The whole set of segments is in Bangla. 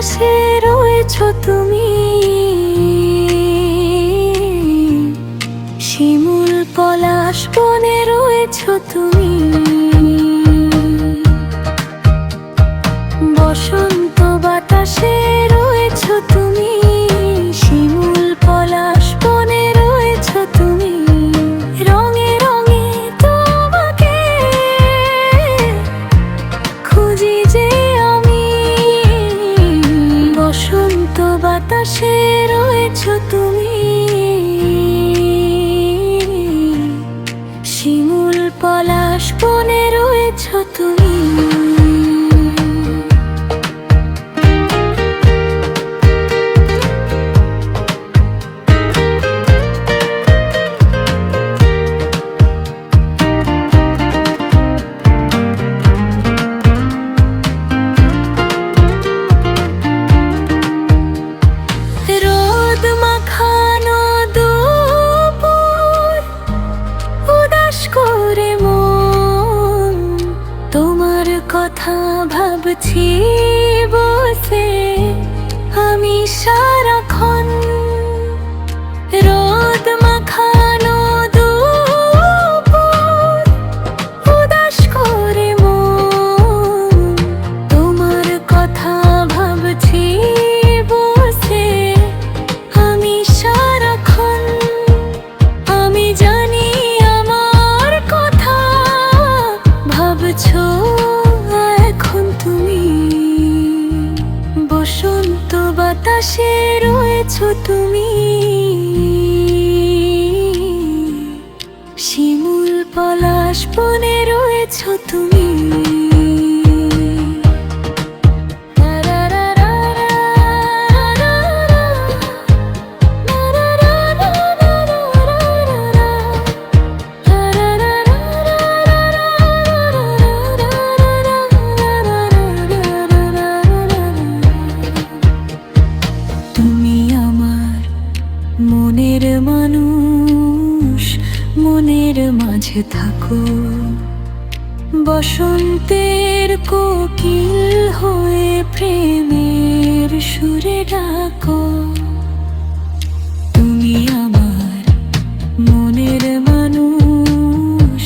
বাতাসে রয়েছো তুমি, শিমুল পলাশ বনে রয়েছো তুমি, বসন্ত বাতাসে রয়েছো তুমি, শিমুল পলাশ বনে রয়েছো তুমি। রঙে রঙে তোমাকে খুঁজি যে আমি, বসন্ত বাতাসে রয়েছো তুমি, শিমুল পলাশ বনে রয়েছো তুমি। রোদ মাখানো দুপুর, উদাস করে মন, তোমার কথা ভাবছি বসে আমি সারাক্ষণ। রোদ মাখানো দুপুর, উদাস করে মন, তোমার কথা ভাবছি বসে আমি সারাক্ষণ। আমি জানি আমার কথা ভাবছো এখন তুমি, বসন্ত বাতাসে রয়েছো তুমি, শিমুল পলাশ বনে রয়েছো তুমি। তুমি আমার মনের মানুষ, মনের মাঝে থাকো, বসন্তের কোকিল হয়ে প্রেমের সুরে ডাকো। তুমি আমার মনের মানুষ,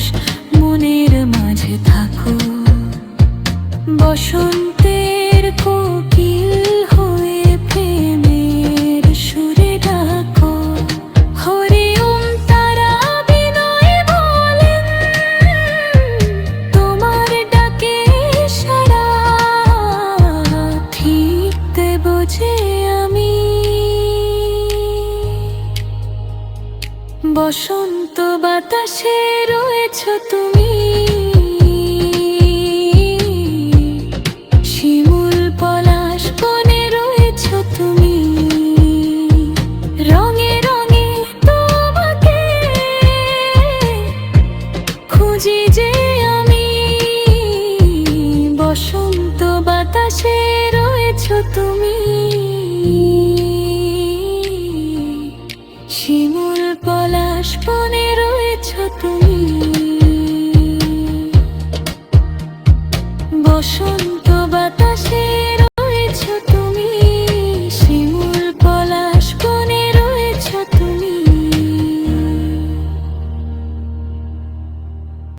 মনের মাঝে থাকো, বসন্তের কোকিল হয়ে প্রেমের সুরে ডাকো। হরি ওম তারা বিনয় বলেন, তোমার ডাকে সাড়া ঠিক দেব যে আমি, বসন্ত বাতাসে রয়েছো তুমি, শিমুল পলাশ বনে রয়েছো তুমি। রঙে রঙে তোমাকে খুঁজি যে আমি, বসন্ত বাতাসে রয়েছো তুমি, শিমুল পলাশ বনে রয়েছো তুমি, বসন্ত